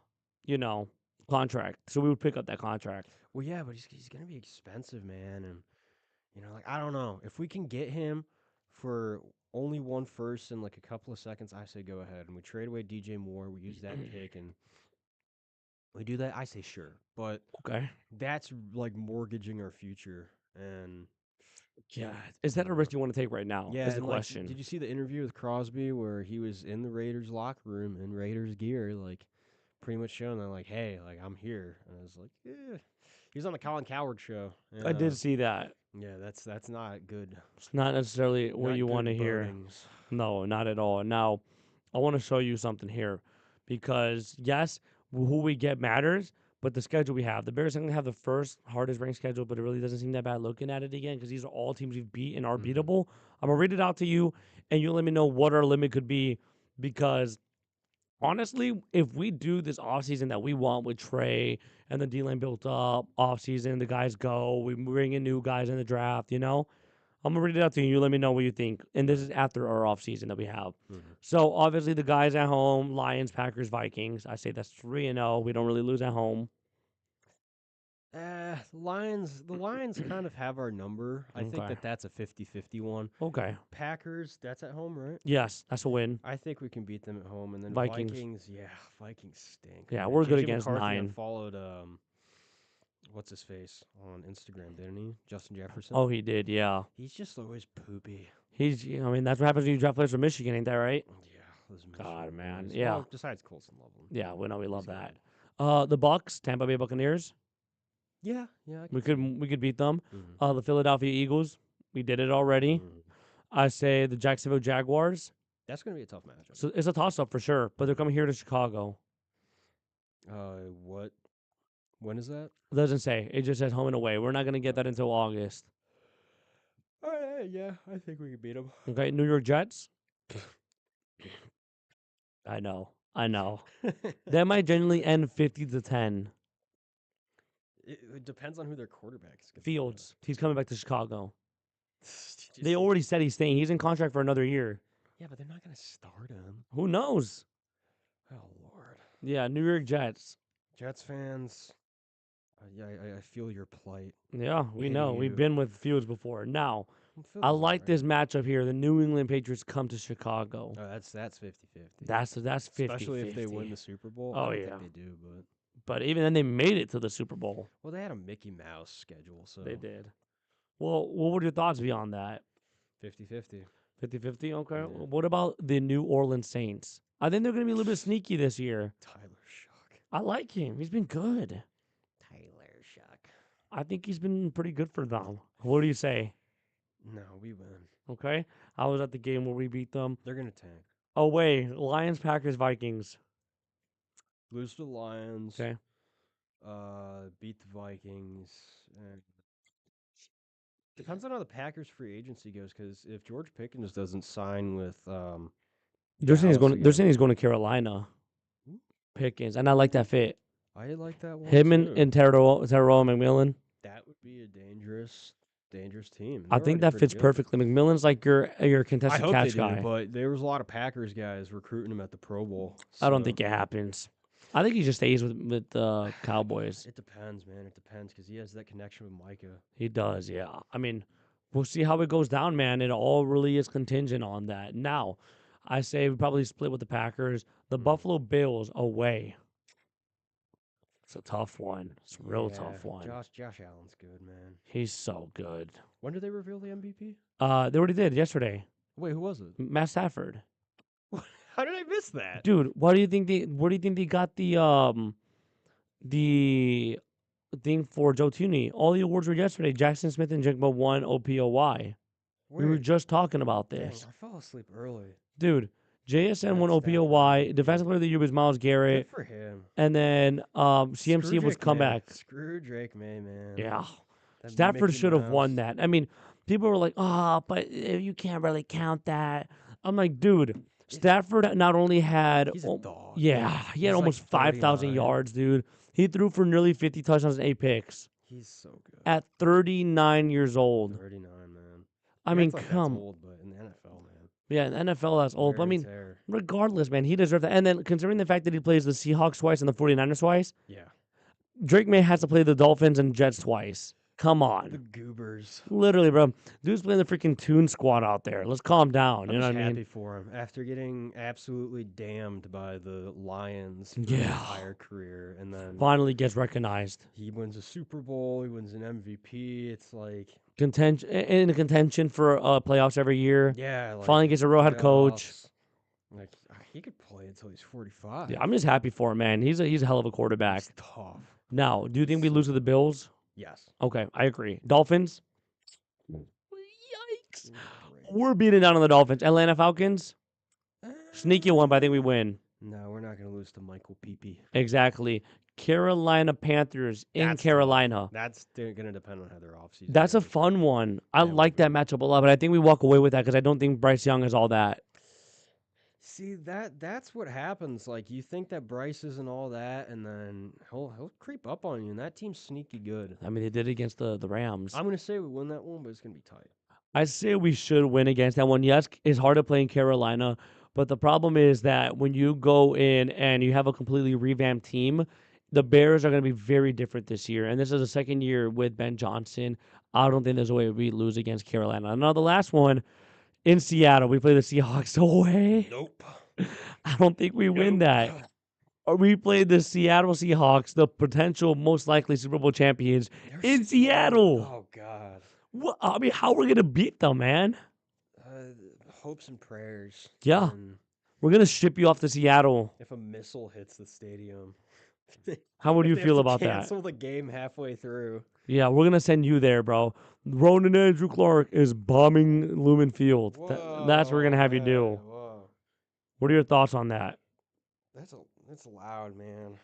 contract, so we would pick up that contract. well, yeah, but he's going to be expensive, man, and I don't know if we can get him for only 1 first and like a couple of seconds. I say go ahead and we trade away DJ Moore. We use that pick and we do that. I say sure, but Okay. that's like mortgaging our future and. Yeah. Is that a risk you want to take right now? Yeah, Is the and, like, question. did you see the interview with Crosby where he was in the Raiders locker room in Raiders gear, like pretty much showing them like, hey, like I'm here, and I was like, yeah. He was on the Colin Coward show. I and, did see that. Yeah, that's not good. It's not necessarily what Not you want to good hear. bodings. No, not at all. Now, I want to show you something here because, yes, who we get matters, but the schedule we have. The Bears are going to have the first hardest ranked schedule, but it really doesn't seem that bad looking at it again because these are all teams we've beat and are beatable. I'm going to read it out to you, and you let me know what our limit could be because, honestly, if we do this offseason that we want with Trey and the D-line built up, offseason, the guys go, we bring in new guys in the draft, I'm going to read it out to you. You let me know what you think. And this is after our offseason that we have. So, obviously, the guys at home, Lions, Packers, Vikings. I say that's 3-0. We don't really lose at home. The Lions kind of have our number. I think Okay. that's a 50-50 one. Okay. Packers, that's at home, right? Yes, that's a win. I think we can beat them at home, and then Vikings. Vikings stink. Yeah, man. we're good JJ against McCarthy 9. Followed what's his face on Instagram, didn't he? Justin Jefferson. Oh, he did, yeah. He's just always poopy. That's what happens when you draft players from Michigan, ain't that right? Yeah, those God, Michigan man. boys. Yeah. Well, besides Colson Loveland. Yeah, we love He's that. good. The Bucks, Tampa Bay Buccaneers. Yeah. I We can could beat them. Mhm. The Philadelphia Eagles. We did it already. Mhm. I say the Jacksonville Jaguars. That's gonna be a tough matchup. So it's a toss up for sure, but they're coming here to Chicago. What? When is that? It doesn't say. It just says home and away. We're not gonna get that until August. All right, yeah, I think we can beat them. Okay, New York Jets. I know. That might genuinely end 50-10. It depends on who their quarterback is. Fields. He's coming back to Chicago. They already said he's staying. He's in contract for another year. Yeah, but they're not gonna start him. Who knows? Oh Lord. Yeah, New York Jets. Jets fans. Yeah, I feel your plight. Yeah, we know. We've Idiot. been with Fields before. Now, Fields I is like alright. this matchup here. The New England Patriots come to Chicago. Oh, that's 50-50. That's 50. Especially if they win the Super Bowl. Oh, I don't yeah. think they do, but But even then, they made it to the Super Bowl. well, they had a Mickey Mouse schedule, so They did. Well, what would your thoughts be on that? 50-50. 50-50? Okay. Yeah. What about the New Orleans Saints? I think they're going to be a little bit sneaky this year. Tyler Shock. I like him. He's been good. Tyler Shock. I think he's been pretty good for them. What do you say? No, we win. Okay. I was at the game where we beat them. They're gonna tank. Away. Lions, Packers, Vikings. Lose to the Lions. Okay. Beat the Vikings. And depends on how the Packers free agency goes, because if George Pickens doesn't sign with They're saying he's Dallas going. They're again- saying he's going to Carolina. Pickens, and I like that fit. I like that one. Him too. and Terrell McMillan. That would be a dangerous team. and I they're think already that pretty fits good. perfectly. McMillan's like your I contested hope catch they guy. do, but there was a lot of Packers guys recruiting him at the Pro Bowl. I don't so think it happens. I think he just stays with the Cowboys. It depends, man. It depends because he has that connection with Micah. He does, yeah. I mean, we'll see how it goes down, man. It all really is contingent on that. Now, I say we probably split with the Packers. The Buffalo Bills away. It's a tough one. It's a real tough Yeah, one. Josh Allen's good, man. He's so good. When did they reveal the MVP? They already did yesterday. Wait, who was it? Matt Stafford. How did I miss that? Dude, why do you think where do you think they got the thing for Joe Tooney? All the awards were yesterday. Jackson Smith and Jigba won OPOY. We were Wait, just talking about dang, this. I fell asleep early. Dude, JSN won Matt Stafford. OPOY. Defensive player of the year was Myles Garrett. Good for him. And then CMC Screw was Drake May. comeback. Screw Drake May, man. Yeah. That Stafford Mickey should have won Mouse. that. I mean, people were like, oh, but you can't really count that. I'm like, dude, Stafford not only had He's a dog. yeah, he had He's like almost 5,000 39. yards, dude. He threw for nearly 50 touchdowns and 8 picks He's so good. at 39 years old. 39, man. I mean, That's come. old, but in the NFL, man. Yeah, in the NFL, that's old. But I Wear mean, and tear. regardless, man, he deserved that. And then considering the fact that he plays the Seahawks twice and the 49ers twice, Yeah. Drake May has to play the Dolphins and Jets twice. Come The on. Goobers. Literally, bro. Dude's playing the freaking Toon Squad out there. Let's calm down. I'm You know just what I happy mean? for him after getting absolutely damned by the Lions for his Yeah. entire career, and then Finally gets recognized. he wins a Super Bowl, he wins an MVP. It's like, In contention for playoffs every year. yeah, like, Finally gets a real head coach. playoffs. Like he could play until he's 45. Yeah, I'm just happy for him, man. He's a hell of a quarterback. He's tough. Now, do you think we lose to the Bills? Yes. Okay, I agree. Dolphins? Yikes. Great. We're beating down on the Dolphins. Atlanta Falcons? Sneaky one, but I think we win. No, we're not gonna lose to Michael Pepe. Exactly. Carolina Panthers in That's tough. Carolina. That's gonna depend on how their offseason. That's a goes. fun one. I That would like be- that matchup a lot, but I think we walk away with that because I don't think Bryce Young is all that. See that's what happens. Like you think that Bryce isn't all that, and then he'll creep up on you, and that team's sneaky good. I mean, they did it against the Rams. I'm gonna say we win that one, but it's gonna be tight. I say we should win against that one. Yes, it's hard to play in Carolina, but the problem is that when you go in and you have a completely revamped team, the Bears are going to be very different this year. And this is the second year with Ben Johnson. I don't think there's a way we lose against Carolina. Now, the last one in Seattle, we play the Seahawks away. Nope. I don't think we win that. Or we play the Seattle Seahawks, the potential most likely Super Bowl champions, in Seattle. Oh God. What? I mean, how are we going to beat them, man? Hopes and prayers. Yeah. and We're going to ship you off to Seattle. if a missile hits the stadium. How would if you they have feel to about that? Cancel the game halfway through. Yeah, we're gonna send you there, bro. Ronan Andrew Clark is bombing Lumen Field. That's what we're gonna have you do. Whoa. What are your thoughts on that? That's loud, man.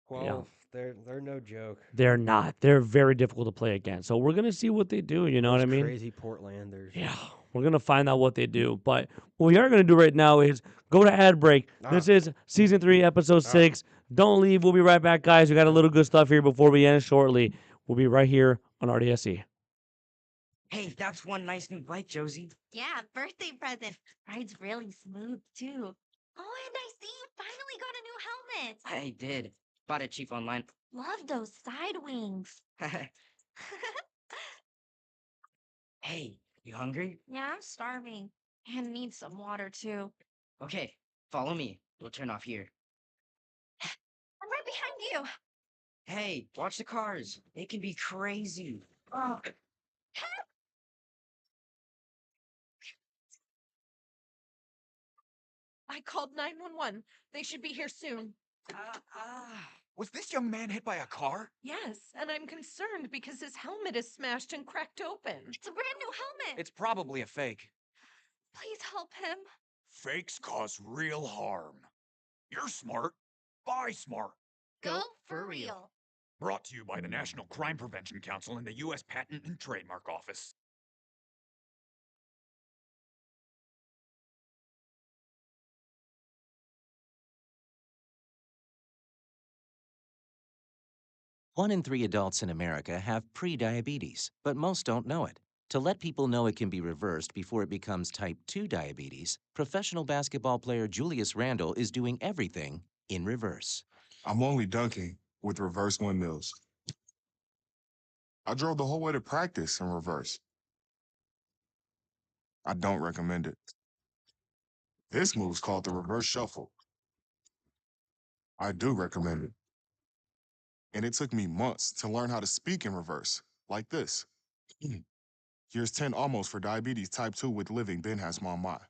12. They're no joke. They're not. They're very difficult to play against. So we're gonna see what they do. You know what I Those mean? Crazy Portlanders. Yeah, we're gonna find out what they do. But what we are gonna do right now is go to ad break. This is season 3, episode 6. Don't leave. We'll be right back, guys. We got a little good stuff here before we end shortly. We'll be right here on RDSE. Hey, that's one nice new bike, Josie. Yeah, birthday present. Rides really smooth too. Oh, and I see you finally got a new helmet. I did. Bought it cheap online. Love those side wings. Hey, you hungry? Yeah, I'm starving and need some water too. Okay, follow me. We'll turn off here. I'm right behind you. Hey, watch the cars. They can be crazy. Oh. I called 911. They should be here soon. Was this young man hit by a car? Yes, and I'm concerned because his helmet is smashed and cracked open. It's a brand new helmet. It's probably a fake. Please help him. Fakes cause real harm. You're smart. Buy smart. Go for real. Brought to you by the National Crime Prevention Council and the U.S. Patent and Trademark Office. One in 3 adults in America have prediabetes, but most don't know it. To let people know it can be reversed before it becomes type 2 diabetes, professional basketball player Julius Randle is doing everything in reverse. I'm only dunking with reverse windmills. I drove the whole way to practice in reverse. I don't recommend it. This move's called the reverse shuffle. I do recommend it. And it took me months to learn how to speak in reverse, like this. Here's 10 almost for diabetes type 2 with living Ben has mama.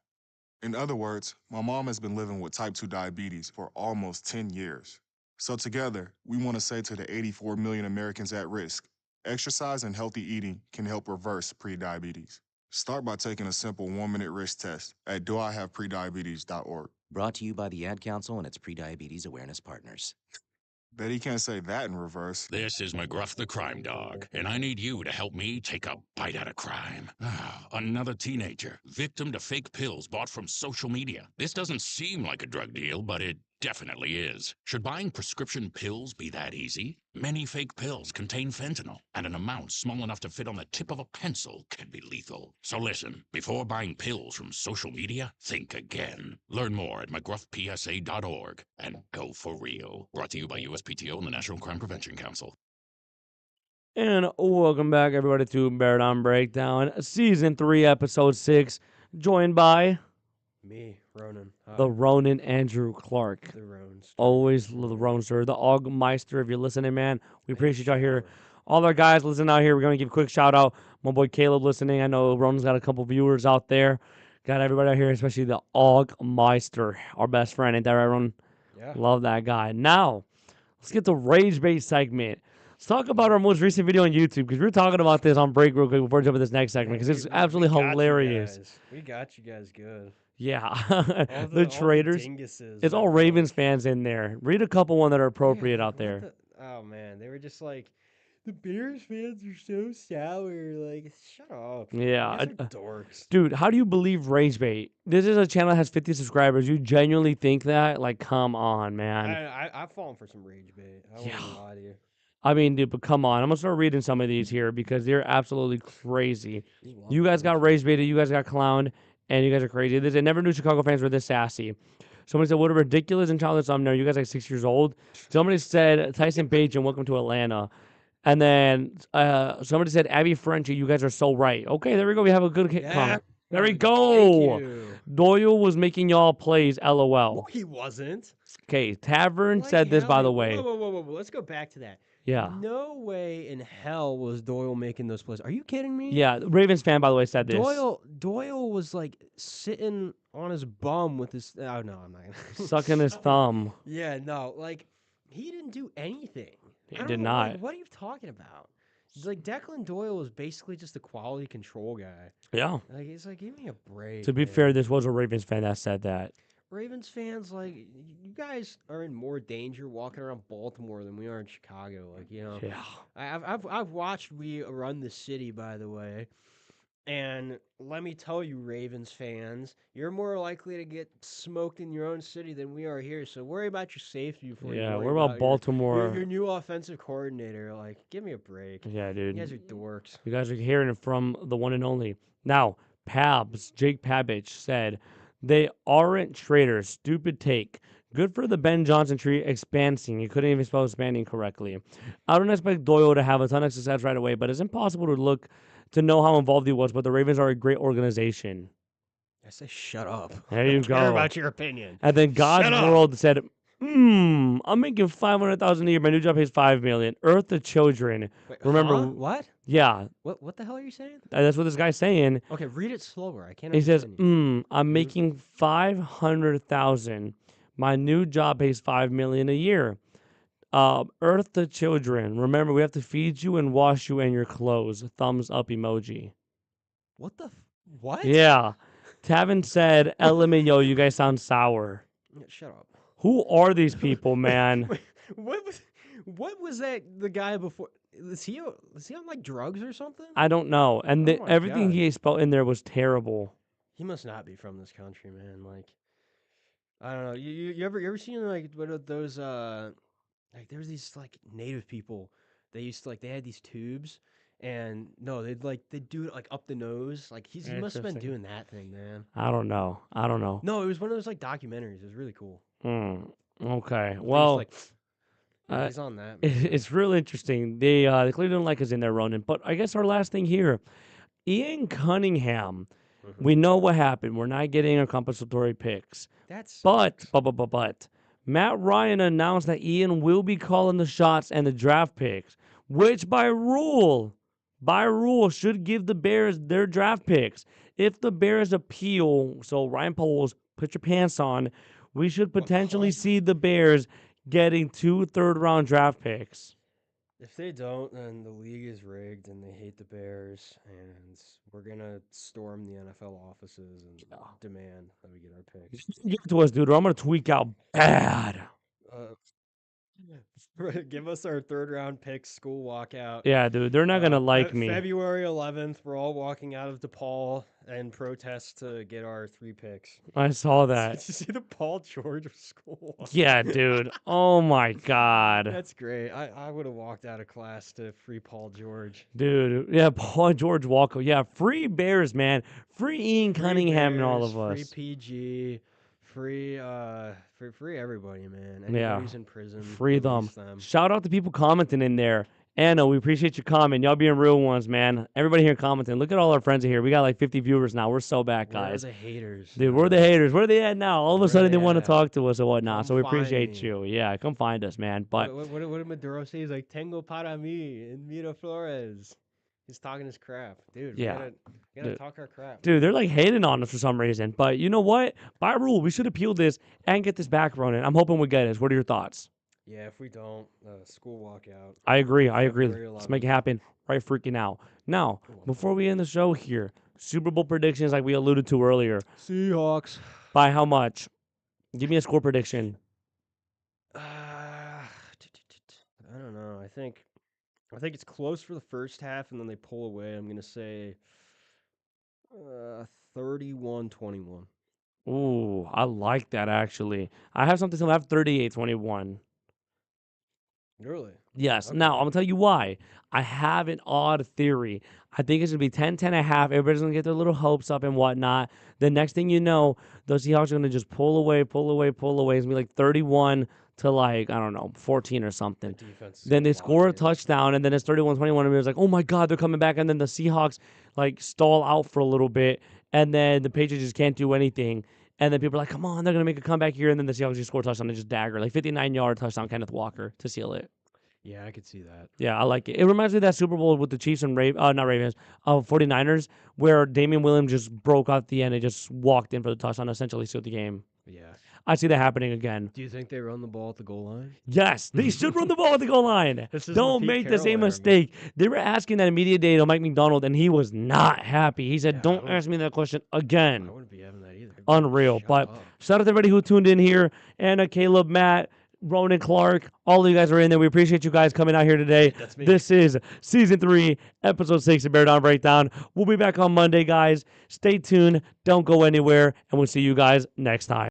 In other words, my mom has been living with type 2 diabetes for almost 10 years. So together, we want to say to the 84 million Americans at risk, exercise and healthy eating can help reverse prediabetes. Start by taking a simple 1-minute risk test at doihaveprediabetes.org. Brought to you by the Ad Council and its prediabetes awareness partners. Bet he can't say that in reverse. This is McGruff the Crime Dog, and I need you to help me take a bite out of crime. Another teenager, victim to fake pills bought from social media. This doesn't seem like a drug deal, but it definitely is. Should buying prescription pills be that easy? Many fake pills contain fentanyl, and an amount small enough to fit on the tip of a pencil can be lethal. So listen, before buying pills from social media, think again. Learn more at mcgruffpsa.org and go for real. Brought to you by USPTO and the National Crime Prevention Council. And welcome back, everybody, to Paradigm Breakdown, Season 3, Episode 6, joined by Me, Ronan. the Ronan Andrew Clark. The Roans. Always the Roanster, the Augmeister. If you're listening, man, we appreciate y'all here. All our guys listening out here, we're going to give a quick shout out. My boy Caleb listening. I know Ronan's got a couple viewers out there. Got everybody out here, especially the Augmeister, our best friend. Ain't that right, Ronan? Yeah. Love that guy. Now, let's get the Rage Bait segment. Let's talk about our most recent video on YouTube, because we were talking about this on break real quick before we jump to this next segment, because it's absolutely hilarious. We got you guys good. Yeah. All the traders. dinguses It's all Ravens fans in there. Read a couple one that are appropriate out there. Oh man, they were just like, the Bears fans are so sour. Like, shut up. Yeah. You guys are dorks. Dude, how do you believe Rage Bait? This is a channel that has 50 subscribers. You genuinely think that? Like, come on, man. I've fallen for some rage bait. I won't even lie to you. I mean, dude, but come on. I'm going to start reading some of these here because they're absolutely crazy. You guys got Rage Baited. You guys got clowned. And you guys are crazy. I never knew Chicago fans were this sassy. Somebody said, what a ridiculous and childish thumbnail. You guys are like 6 years old. Somebody said, Tyson Bagent, welcome to Atlanta. And then somebody said, Abby Frenchie, you guys are so right. Okay, there we go. We have a good comment. There we go. Thank you. Doyle was making y'all plays, LOL. No, he wasn't. Okay, Tavern Like said this, hell by he- the way. Whoa. Let's go back to that. Yeah. No way in hell was Doyle making those plays. Are you kidding me? Yeah, Ravens fan, by the way, said this. Doyle was like sitting on his bum with his. Oh no, I'm not gonna. Sucking his thumb. Yeah, no, like he didn't do anything. He I don't did know, like, not. what are you talking about? It's like Declan Doyle was basically just a quality control guy. Yeah. Like it's like, give me a break. To be man. fair, this was a Ravens fan that said that. Ravens fans, like you guys are in more danger walking around Baltimore than we are in Chicago. Like, you know. Yeah. I've watched We Run the City, by the way, And let me tell you, Ravens fans, you're more likely to get smoked in your own city than we are here. So worry about your safety before you Yeah, worry what about your Baltimore? new offensive coordinator. Like, give me a break. Yeah, You dude. guys are dorks. You guys are hearing it from the one and only. Now, Jake Pabich said, they aren't traitors. Stupid take. Good for the Ben Johnson tree expanding. You couldn't even spell expanding correctly. I don't expect Doyle to have a ton of success right away, but it's impossible to know how involved he was. But the Ravens are a great organization. I say shut up. There I you don't care go. about your opinion. And then God's Shut up. World said, I'm making $500,000 a year. My new job pays $5 million. Earth the children. Wait, Remember, huh? What? Yeah, What the hell are you saying? that's what this guy's saying. Okay, read it slower. I can't He says, understand you. I'm making 500,000. My new job pays $5 million a year. Earth the children. Remember, we have to feed you and wash you and your clothes. Thumbs up emoji. What the what? Yeah. Tavin said, LMAO, you guys sound sour. Yeah, shut up. Who are these people, man? Wait, what was that the guy before? Is he on like drugs or something? I don't know. And Oh my everything God. he spelled in there was terrible. He must not be from this country, man. Like, I don't know. You ever seen like what are those like there was these like native people. They used to like they had these tubes, and no, they'd do it like up the nose. Like he must have been Interesting. doing that thing, man. I don't know. No, it was one of those like documentaries. It was really cool. Okay. They just, Well, like, he's on that. it's real interesting. They clearly don't like us in there, Ronan. But I guess our last thing here, Ian Cunningham. We know what happened. We're not getting our compensatory picks. That's but Matt Ryan announced that Ian will be calling the shots and the draft picks, which by rule should give the Bears their draft picks. If the Bears appeal, so Ryan Poles, put your pants on, we should potentially see the Bears getting 2 third-round draft picks. If they don't, then the league is rigged and they hate the Bears, and we're gonna storm the NFL offices and demand that we get our picks. Give it to us, dude, or I'm gonna tweak out bad. Give us our third-round pick school walkout. Yeah, dude, they're not gonna like me. February 11th, we're all walking out of DePaul and protest to get our 3 picks. I saw that. Did you see the Paul George school walk? Yeah, dude. Oh my God. That's great. I would have walked out of class to free Paul George. Dude, yeah, Paul George Walker. Yeah, free Bears, man. Free Ian Cunningham and all of us. Free PG. Free everybody, man. Yeah. Anybody's in prison. Free release them. Shout out to people commenting in there. Anna, we appreciate your comment. Y'all being real ones, man. Everybody here commenting. Look at all our friends here. We got like 50 viewers now. We're so back, guys. We're the haters. Dude, we're the haters. Where are they at now? All of a sudden they want to at? talk to us or whatnot. So we Come find appreciate me. you. Yeah, come find us, man. But What did Maduro say? He's like, Tengo para mí and Miraflores. He's talking his crap. Dude, Yeah. we gotta Dude. talk our crap. dude, they're like hating on us for some reason. But you know what? By rule, we should appeal this and get this back running. I'm hoping we get it. What are your thoughts? Yeah, if we don't, school walkout. I agree. February Let's 11th. make it happen right freaking now. Now, before we end the show here, Super Bowl predictions like we alluded to earlier. Seahawks. By how much? Give me a score prediction. I don't know. I think it's close for the first half, and then they pull away. I'm gonna say 31-21. Ooh, I like that actually. I have something to have 38-21. Really? Yes. Now, I'm going to tell you why. I have an odd theory. I think it's going to be 10, 10 and a half. Everybody's going to get their little hopes up and whatnot. The next thing you know, those Seahawks are going to just pull away. It's going to be like 31 to like, I don't know, 14 or something. Defense is Then they gonna score a lock in. touchdown, and then it's 31-21, and it's like, oh my God, they're coming back. And then the Seahawks like stall out for a little bit, and then the Patriots just can't do anything. And then people are like, come on, they're going to make a comeback here. And then the Seahawks just score a touchdown and just dagger. Like 59-yard touchdown, Kenneth Walker to seal it. Yeah, I could see that. Yeah, I like it. It reminds me of that Super Bowl with the Chiefs and not Ravens, 49ers, where Damian Williams just broke out the end and just walked in for the touchdown, essentially sealed the game. Yeah. I see that happening again. Do you think they run the ball at the goal line? Yes, they should run the ball at the goal line. This is Don't the Pete make the Carroll same era, man. mistake. They were asking that media day to Mike McDonald, and he was not happy. He said, "Don't ask me that question again." I wouldn't be having that either. Unreal. But shout out to everybody who tuned in here. Anna, Caleb, Matt, Ronan Clark, all of you guys are in there. We appreciate you guys coming out here today. That's me. This is Season 3, Episode 6 of Bear Down Breakdown. We'll be back on Monday, guys. Stay tuned. Don't go anywhere. And we'll see you guys next time.